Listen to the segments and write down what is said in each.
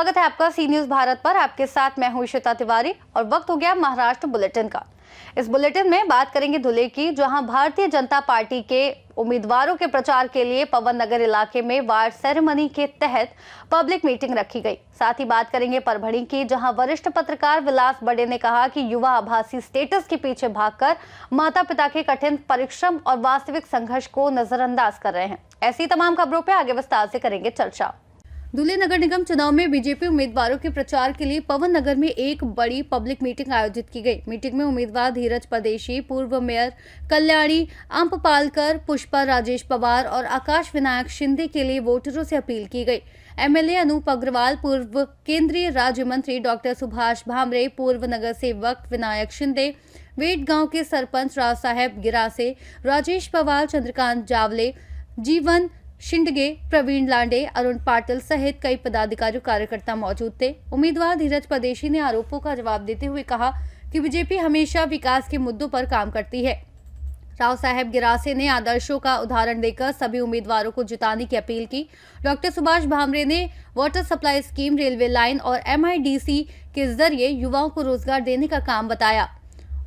स्वागत है आपका सी न्यूज भारत पर। आपके साथ मैं हूं श्वेता तिवारी और वक्त हो गया महाराष्ट्र बुलेटिन का। इस बुलेटिन में बात करेंगे धुले की, जहां भारतीय जनता पार्टी के उम्मीदवारों के प्रचार के लिए पवन नगर इलाके में वार्ड सेरेमनी के तहत पब्लिक मीटिंग रखी गई। साथ ही बात करेंगे परभणी की, जहां वरिष्ठ पत्रकार विलास बड़े ने कहा कि युवा आभासी स्टेटस के पीछे भागकर माता पिता के कठिन परिश्रम और वास्तविक संघर्ष को नजरअंदाज कर रहे हैं। ऐसी तमाम खबरों पर आगे विस्तार से करेंगे चर्चा। धुले नगर निगम चुनाव में बीजेपी उम्मीदवारों के प्रचार के लिए पवन नगर में एक बड़ी पब्लिक मीटिंग आयोजित की गई। मीटिंग में उम्मीदवार धीरज परदेशी, पूर्व मेयर कल्याणी अम्पपालकर, पुष्पा राजेश पवार और आकाश विनायक शिंदे के लिए वोटरों से अपील की गई। एमएलए अनूप अग्रवाल, पूर्व केंद्रीय राज्य मंत्री डॉक्टर सुभाष भामरे, पूर्व नगर सेवक विनायक शिंदे, वेट गांव के सरपंच राव साहेब गिरासे, राजेश पवार, चंद्रकांत जावले, जीवन शिंदगे, प्रवीण लांडे, अरुण पाटिल सहित कई पदाधिकारी कार्यकर्ता मौजूद थे। उम्मीदवार धीरज परदेशी ने आरोपों का जवाब देते हुए कहा कि बीजेपी हमेशा विकास के मुद्दों पर काम करती है। राव साहेब गिरासे ने आदर्शों का उदाहरण देकर सभी उम्मीदवारों को जिताने की अपील की। डॉक्टर सुभाष भामरे ने water supply scheme, railway line और MIDC के जरिए युवाओं को रोजगार देने का काम बताया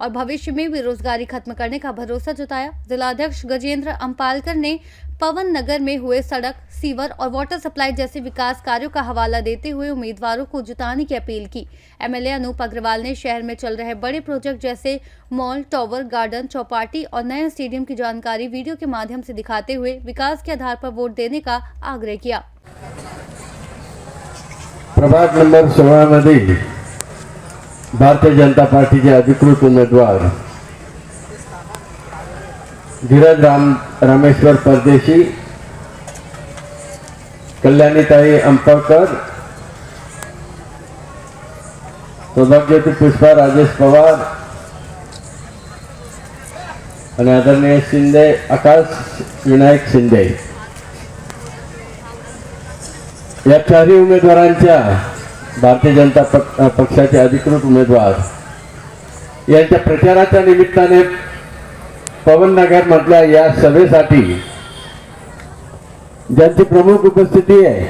और भविष्य में बेरोजगारी खत्म करने का भरोसा जताया। जिलाध्यक्ष गजेंद्र अम्पालकर ने पवन नगर में हुए सड़क, सीवर और वाटर सप्लाई जैसे विकास कार्यों का हवाला देते हुए उम्मीदवारों को जिताने की अपील की। एमएलए अनूप अग्रवाल ने शहर में चल रहे बड़े प्रोजेक्ट जैसे मॉल, टावर, गार्डन, चौपाटी और नए स्टेडियम की जानकारी वीडियो के माध्यम से दिखाते हुए विकास के आधार पर वोट देने का आग्रह किया। प्रभाग नंबर 16 मध्ये भारतीय जनता पार्टीचे अधिकृत उमेदवार धीरज रामेश्वर परदेशी, कल्याणीताई अंपकर, सौभाग्यवती पुष्पा राजेश पवार आणि आदरणीय शिंदे आकाश विनायक शिंदे या चारही उमेदवारांच्या भारतीय जनता पक्षाचे अधिकृत उमेदवार यांच्या प्रचाराच्या निमित्ताने पवन नगर मधल्या या सभेसाठी ज्यांची प्रमुख उपस्थिती आहे,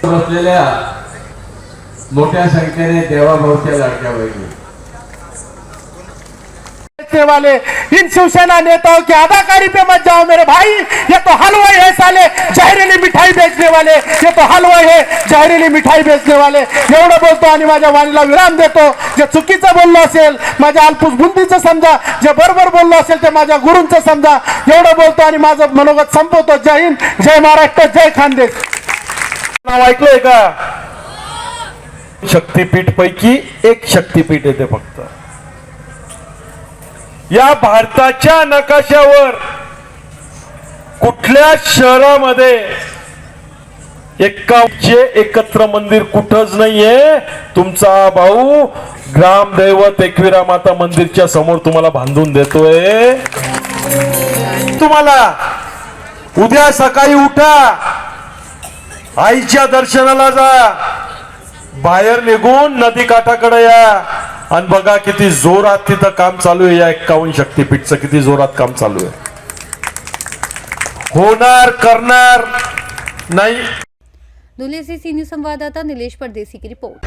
बसलेल्या मोठ्या संख्येने देवाभाऊच्या लाडक्या बहिणी वाले इन शिवसेना नेताओं की अदाकारी पे मत जाओ मेरे भाई। ये तो हलवाई है साले, जहरीली मिठाई बेचने वाले, ये तो हलवाई है जहरीली मिठाई बेचने वाले। एवढं बोलतो आणि माझ्या वाणीला विराम देतो। जे चुकीचं बोललो असेल माझ्या अल्पूस बुद्धीचं समजा, जे बरोबर बोललो असेल ते माझ्या गुरूंचं समजा। एवढं बोलतो आणि माझं मनोगत संपवतो। जय हिंद, जय महाराष्ट्र, जय खानदेश। नाव ऐकलंय का? शक्तीपीठ पैकी एक शक्तीपीठ येते फक्त या भारताच्या नकाशावर। कुठल्या शहरामध्ये एकाचे एकत्र मंदिर कुठंच नाहीये। तुमचा भाऊ ग्रामदैवत एकविरा माता मंदिरच्या समोर तुम्हाला बांधून देतोय। तुम्हाला उद्या सकाळी उठा, आईच्या दर्शनाला जा, बाहेर निघून नदी काठाकडे या आणि बघा किती जोरात तिथं काम चालू आहे। या 51 शक्तीपीठचं किती जोरात काम चालू आहे। होणार, करणार नाही। धुले से सी न्यूज संवाददाता नीलेश परदेसी की रिपोर्ट।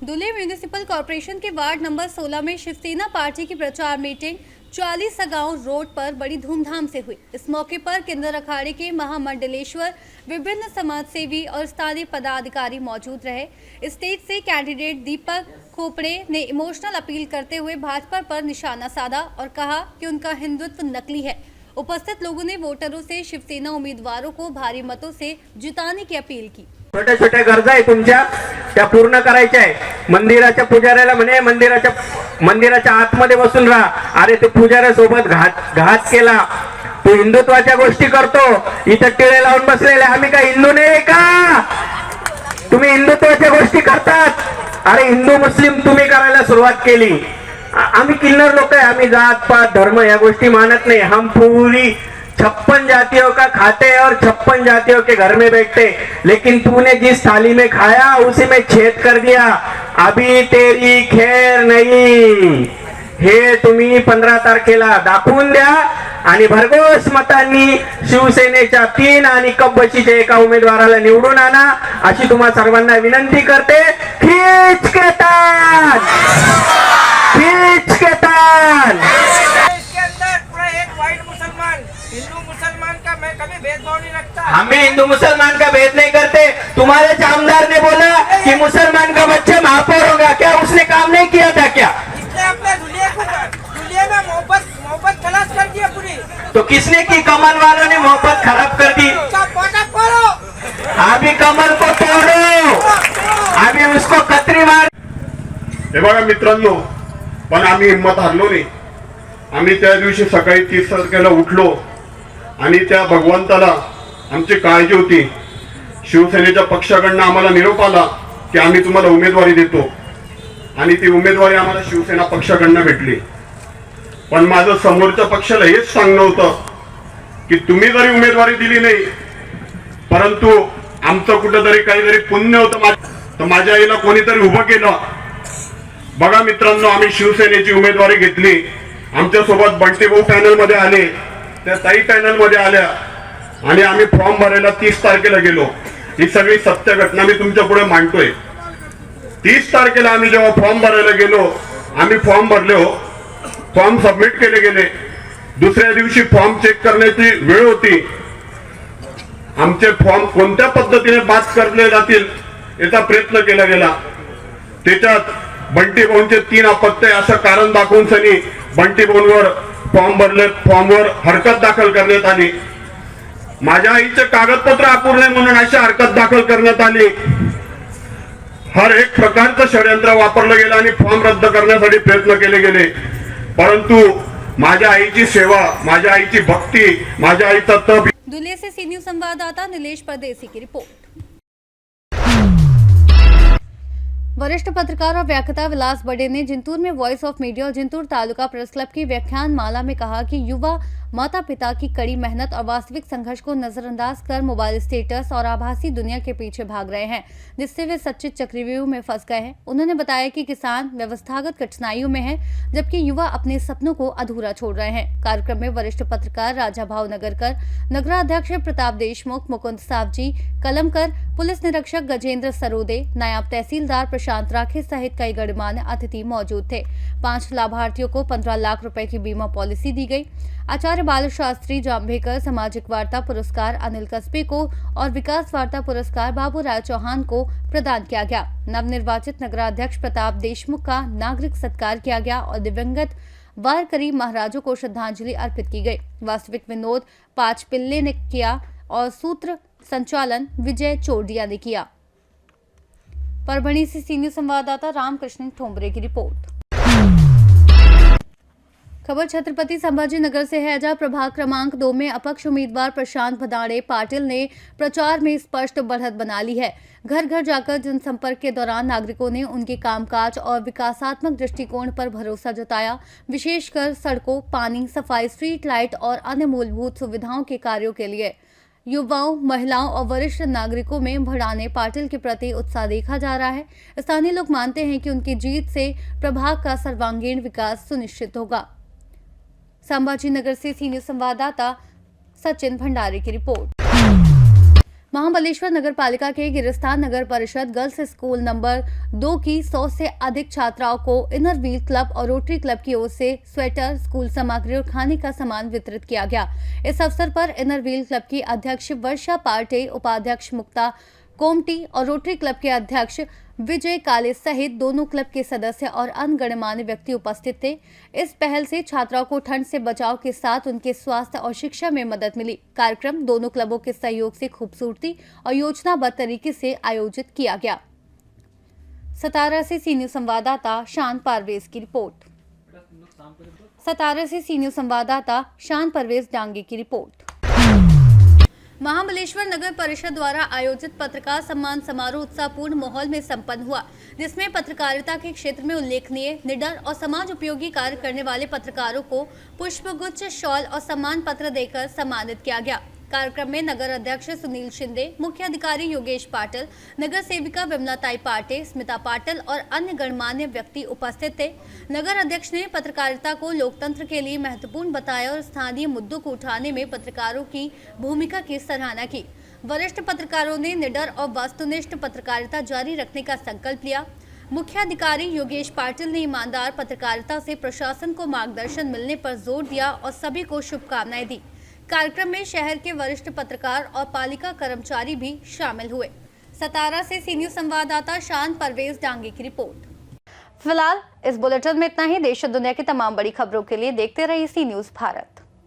धुले म्यूनिसिपल कॉर्पोरेशन के वार्ड नंबर 16 में शिवसेना पार्टी की प्रचार मीटिंग 40 गांव रोड पर बड़ी धूमधाम से हुई। इस मौके पर किन्नर अखाड़े के महामंडलेश्वर, विभिन्न समाजसेवी और स्थानीय पदाधिकारी मौजूद रहे। स्टेज से कैंडिडेट दीपक खोपड़े ने इमोशनल अपील करते हुए भाजपा पर निशाना साधा और कहा कि उनका हिंदुत्व नकली है। उपस्थित लोगों ने वोटरों से शिवसेना उम्मीदवारों को भारी मतों से जिताने की अपील की। छोट्या छोट्या गरजा आहे तुमच्या, त्या पूर्ण करायच्या आहे। मंदिराच्या पुजाऱ्याला म्हणे मंदिराच्या आतमध्ये बसून राहा। अरे ते पुजाऱ्यासोबत घात केला, तू हिंदुत्वाच्या गोष्टी करतो, इथं टिळे लावून बसलेले। आम्ही काय हिंदू नाही का? तुम्ही हिंदुत्वाच्या गोष्टी करतात। अरे हिंदू मुस्लिम तुम्ही करायला सुरुवात केली। आम्ही किन्नर लोक आहे, आम्ही जात पात धर्म या गोष्टी मानत नाही। हम पूरी 56 जातियों का खाते और 56 जातियों के घर में बैठते, लेकिन तूने जिस थाली में खाया उसी में छेद कर दिया। अभी तेरी खैर नहीं। हे तुम्ही 15 तारखेला दाखवून द्या आणि भरघोस मतांनी शिवसेनेच्या 3 आणि कब्बशीच्या एका उमेदवाराला निवडून आणा अशी तुम्हा सर्वांना विनंती करते. खींच के तान, खींच के तान. इसके अंदर पूरा एक वाइट मुसलमान हिंदू मुसलमान का मैं कभी भेदभाव नहीं रखता. हम भी हिंदू मुसलमान का भेद नहीं करते. तुम्हारे आमदार ने बोला कि मुसलमान का बच्चा महापौर होगा, क्या उसने काम नहीं किया था क्या? इसने अपने दुनिया में मोहब्बत खलास कर दी पूरी. तो किसने की? कमल वालों ने मोहब्बत खराब कर दी. उसका पोटा फोड़ो, अभी कमल को तोड़ो, अभी उसको कतरी मार. हे बघा मित्रांनो, पण आम्ही हिंमत हारलो नाही. आम्ही त्या दिवशी सकाळी 30 तारखेला उठलो आणि त्या भगवंताला आमची काळजी होती. शिवसेनेच्या पक्षाकडनं आम्हाला निरोप आला की आम्ही तुम्हाला उमेदवारी देतो आणि ती उमेदवारी आम्हाला शिवसेना पक्षाकडनं भेटली. पण माझं समोरच्या पक्षाला हेच सांगणं होतं की तुम्ही जरी उमेदवारी दिली नाही परंतु आमचं कुठंतरी काहीतरी पुण्य होतं तर माझ्या आईला कोणीतरी उभं केलं. बघा मित्रांनो, आम्ही शिवसेनेची उमेदवारी घेतली. आमच्या सोबत बंटी भाऊ पॅनल मध्ये आले, त्या ताई पॅनल मध्ये आल्या आणि आम्ही फॉर्म भरायला 30 तारखेला गेलो. ही सगळी सत्य घटना मी तुमच्या पुढे मांडतोय. 30 तारखेला आम्ही जेव्हा फॉर्म भरायला गेलो, आम्ही फॉर्म भरले हो, फॉर्म सबमिट केले गेले. दुसऱ्या दिवशी फॉर्म चेक करण्याची वेळ होती. आमचे फॉर्म कोणत्या पद्धतीने बाद करले जातील याचा प्रयत्न केला गेला. त्याच्यात बंटी भाऊंचे 3 अपत्य असं कारण दाखवून सनी बंटी भाऊंवर फॉर्म भरले, फॉर्मवर हरकत दाखल करण्यात आली. माझ्या आईचे कागदपत्र अपूर्ण म्हणून अशी हरकत दाखल करण्यात आली. हर एक प्रकारचं षडयंत्र वापरलं गेलं आणि फॉर्म रद्द करण्यासाठी प्रयत्न केले गेले. परंतु माझ्या आईची सेवा, माझ्या आईची भक्ती, माझ्या आईचा तप. दुले से सी न्यूज संवाददाता नीलेश परदेसी की रिपोर्ट। वरिष्ठ पत्रकार और व्याख्याता विलास बड़े ने जिंतूर में वॉइस ऑफ मीडिया और जिंतूर तालुका प्रेस क्लब की व्याख्यान माला में कहा कि युवा माता पिता की कड़ी मेहनत और वास्तविक संघर्ष को नजरअंदाज कर मोबाइल स्टेटस और आभासी दुनिया के पीछे भाग रहे हैं, जिससे वे सच्चे चक्रव्यूह में फंस गए हैं। उन्होंने बताया कि किसान व्यवस्थागत कठिनाइयों में है, जबकि युवा अपने सपनों को अधूरा छोड़ रहे हैं। कार्यक्रम में वरिष्ठ पत्रकार राजा भाव नगरकर, नगराध्यक्ष प्रताप देशमुख, मुकुंद सावजी कलमकर, पुलिस निरीक्षक गजेंद्र सरोदे, नायब तहसीलदार प्रशांत राखे सहित कई गणमान्य अतिथि मौजूद थे। 5 लाभार्थियों को 15 लाख रुपए की बीमा पॉलिसी दी गई। आचार्य बाल शास्त्री जाम्भेकर सामाजिक वार्ता पुरस्कार अनिल कस्बे को और विकास वार्ता पुरस्कार बाबू राय चौहान को प्रदान किया गया। नवनिर्वाचित नगराध्यक्ष प्रताप देशमुख का नागरिक सत्कार किया गया और दिवंगत वारकरी महाराजों को श्रद्धांजलि अर्पित की गई। वास्तविक विनोद पाचपिल्ले ने किया और सूत्र संचालन विजय चोरडिया ने किया। परभणी से सीनियर संवाददाता रामकृष्ण ठोंबरे की रिपोर्ट। खबर छत्रपति संभाजी नगर से है, जहां प्रभाग क्रमांक 2 में अपक्ष उम्मीदवार प्रशांत भदाणे पाटिल ने प्रचार में स्पष्ट बढ़त बना ली है। घर घर जाकर जनसंपर्क के दौरान नागरिकों ने उनके कामकाज और विकासात्मक दृष्टिकोण पर भरोसा जताया, विशेषकर सड़कों, पानी, सफाई, स्ट्रीट लाइट और अन्य मूलभूत सुविधाओं के कार्यों के लिए। युवाओं, महिलाओं और वरिष्ठ नागरिकों में भड़ाने पाटिल के प्रति उत्साह देखा जा रहा है। स्थानीय लोग मानते हैं कि उनकी जीत से प्रभाग का सर्वांगीण विकास सुनिश्चित होगा। संभाजी नगर से सीनियर संवाददाता सचिन भंडारी की रिपोर्ट। महाबलेश्वर नगर पालिका के गिरस्तान नगर परिषद गर्ल्स स्कूल नंबर 2 की 100 से अधिक छात्राओं को इनर व्हील क्लब और रोटरी क्लब की ओर से स्वेटर, स्कूल सामग्री और खाने का सामान वितरित किया गया। इस अवसर पर इनर व्हील क्लब की अध्यक्ष वर्षा पार्टे, उपाध्यक्ष मुक्ता कोमटी और रोटरी क्लब के अध्यक्ष विजय काले सहित दोनों क्लब के सदस्य और अन्य गणमान्य व्यक्ति उपस्थित थे। इस पहल से छात्राओं को ठंड से बचाव के साथ उनके स्वास्थ्य और शिक्षा में मदद मिली। कार्यक्रम दोनों क्लबों के सहयोग से खूबसूरती और योजनाबद्ध तरीके से आयोजित किया गया। सतारा से सीनियर संवाददाता शान परवेज की रिपोर्ट। सतारा से सीनियर संवाददाता शान परवेज डांगे की रिपोर्ट। महाबलेश्वर नगर परिषद द्वारा आयोजित पत्रकार सम्मान समारोह उत्साहपूर्ण माहौल में संपन्न हुआ, जिसमें पत्रकारिता के क्षेत्र में उल्लेखनीय, निडर और समाज उपयोगी कार्य करने वाले पत्रकारों को पुष्पगुच्छ, शॉल और सम्मान पत्र देकर सम्मानित किया गया। कार्यक्रम में नगर अध्यक्ष सुनील शिंदे, मुख्य अधिकारी योगेश पाटिल, नगर सेविका विमलाताई पाटे, स्मिता पाटिल और अन्य गणमान्य व्यक्ति उपस्थित थे। नगर अध्यक्ष ने पत्रकारिता को लोकतंत्र के लिए महत्वपूर्ण बताया और स्थानीय मुद्दों को उठाने में पत्रकारों की भूमिका की सराहना की। वरिष्ठ पत्रकारों ने निडर और वस्तुनिष्ठ पत्रकारिता जारी रखने का संकल्प लिया। मुख्य अधिकारी योगेश पाटिल ने ईमानदार पत्रकारिता से प्रशासन को मार्गदर्शन मिलने पर जोर दिया और सभी को शुभकामनाएं दी। कार्यक्रम में शहर के वरिष्ठ पत्रकार और पालिका कर्मचारी भी शामिल हुए। सतारा से सी न्यूज़ संवाददाता शान परवेज डांगे की रिपोर्ट। फिलहाल इस बुलेटिन में इतना ही। देश और दुनिया की तमाम बड़ी खबरों के लिए देखते रहिए सी न्यूज़ भारत।